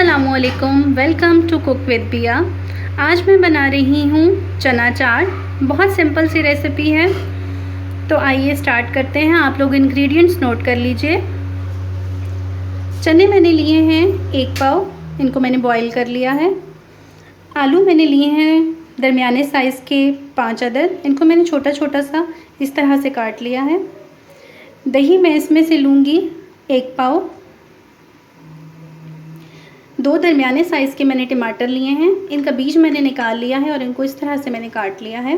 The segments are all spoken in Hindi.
अस्सलामुअलैकुम, वेलकम टू कुक विद पिया। आज मैं बना रही हूँ चना चाट। बहुत सिंपल सी रेसिपी है, तो आइए स्टार्ट करते हैं। आप लोग इंग्रेडिएंट्स नोट कर लीजिए। चने मैंने लिए हैं 1 पाव, इनको मैंने बॉईल कर लिया है। आलू मैंने लिए हैं दरमियाने साइज़ के 5 अदद, इनको मैंने छोटा छोटा सा इस तरह से काट लिया है। दही मैं इसमें से लूँगी 1 पाव। 2 दरमियाने साइज़ के मैंने टमाटर लिए हैं, इनका बीज मैंने निकाल लिया है और इनको इस तरह से मैंने काट लिया है।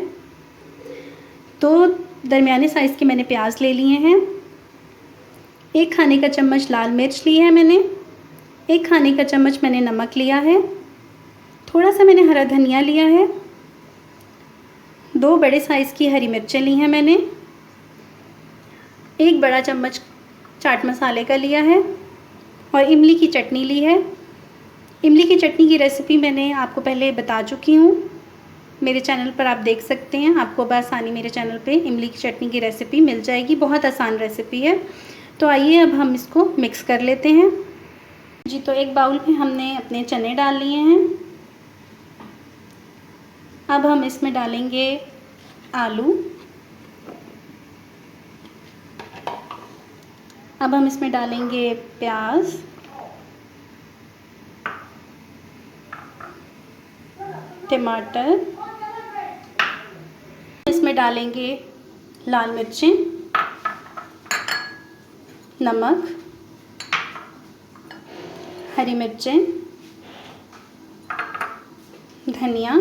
2 दरमियाने साइज़ के मैंने प्याज ले लिए हैं। 1 खाने का चम्मच लाल मिर्च ली है मैंने। 1 खाने का चम्मच मैंने नमक लिया है। थोड़ा सा मैंने हरा धनिया लिया है। 2 बड़े साइज़ की हरी मिर्चें ली हैं मैंने। 1 बड़ा चम्मच चाट मसाले का लिया है और इमली की चटनी ली है। इमली की चटनी की रेसिपी मैंने आपको पहले बता चुकी हूँ, मेरे चैनल पर आप देख सकते हैं। आपको बआसानी मेरे चैनल पे इमली की चटनी की रेसिपी मिल जाएगी। बहुत आसान रेसिपी है। तो आइए अब हम इसको मिक्स कर लेते हैं जी। तो एक बाउल में हमने अपने चने डाल लिए हैं। अब हम इसमें डालेंगे आलू। अब हम इसमें डालेंगे प्याज, टमाटर, इसमें डालेंगे लाल मिर्चें, नमक, हरी मिर्चें, धनिया,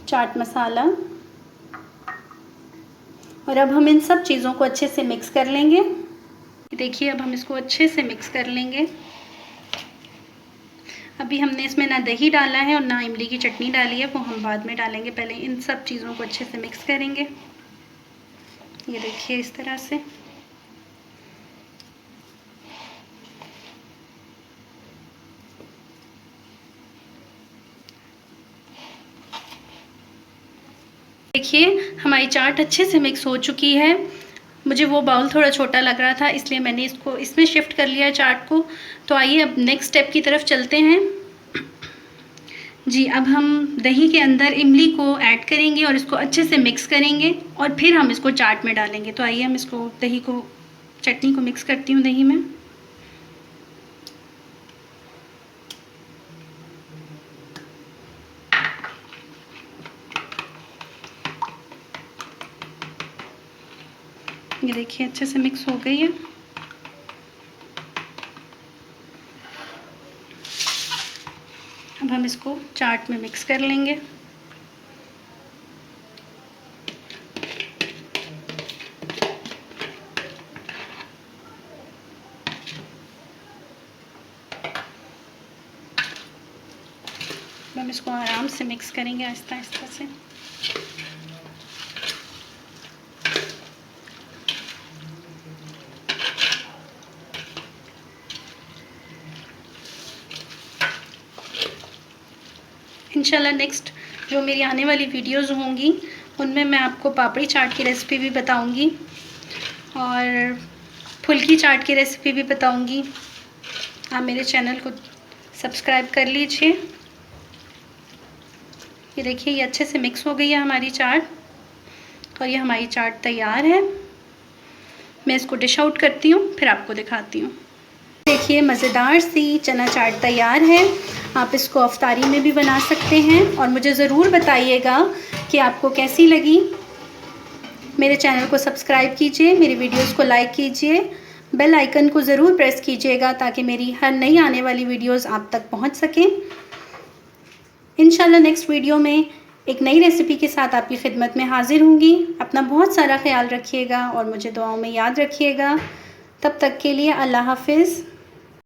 चाट मसाला। और अब हम इन सब चीज़ों को अच्छे से मिक्स कर लेंगे। देखिए, अब हम इसको अच्छे से मिक्स कर लेंगे। अभी हमने इसमें ना दही डाला है और ना इमली की चटनी डाली है, वो हम बाद में डालेंगे। पहले इन सब चीज़ों को अच्छे से मिक्स करेंगे। ये देखिए इस तरह से। देखिए हमारी चाट अच्छे से मिक्स हो चुकी है। मुझे वो बाउल थोड़ा छोटा लग रहा था, इसलिए मैंने इसको इसमें शिफ्ट कर लिया चाट को। तो आइए अब नेक्स्ट स्टेप की तरफ चलते हैं जी। अब हम दही के अंदर इमली को ऐड करेंगे और इसको अच्छे से मिक्स करेंगे और फिर हम इसको चाट में डालेंगे। तो आइए हम इसको चटनी को मिक्स करती हूँ दही में। ये देखिए अच्छे से मिक्स हो गई है। अब हम इसको चाट में मिक्स कर लेंगे। हम इसको आराम से मिक्स करेंगे, आहिस्ता आहिस्ता से। इंशाल्लाह नेक्स्ट जो मेरी आने वाली वीडियोज़ होंगी उनमें मैं आपको पापड़ी चाट की रेसिपी भी बताऊंगी और फुल्की चाट की रेसिपी भी बताऊंगी। आप मेरे चैनल को सब्सक्राइब कर लीजिए। ये देखिए ये अच्छे से मिक्स हो गई है हमारी चाट और ये हमारी चाट तैयार है। मैं इसको डिश आउट करती हूँ, फिर आपको दिखाती हूँ। देखिए मज़ेदार सी चना चाट तैयार है। आप इसको अफ्तारी में भी बना सकते हैं और मुझे ज़रूर बताइएगा कि आपको कैसी लगी। मेरे चैनल को सब्सक्राइब कीजिए, मेरी वीडियोस को लाइक कीजिए, बेल आइकन को ज़रूर प्रेस कीजिएगा ताकि मेरी हर नई आने वाली वीडियोस आप तक पहुंच सकें। इंशाल्लाह नेक्स्ट वीडियो में एक नई रेसिपी के साथ आपकी खिदमत में हाजिर होंगी। अपना बहुत सारा ख्याल रखिएगा और मुझे दुआओं में याद रखिएगा। तब तक के लिए अल्लाह हाफिज़।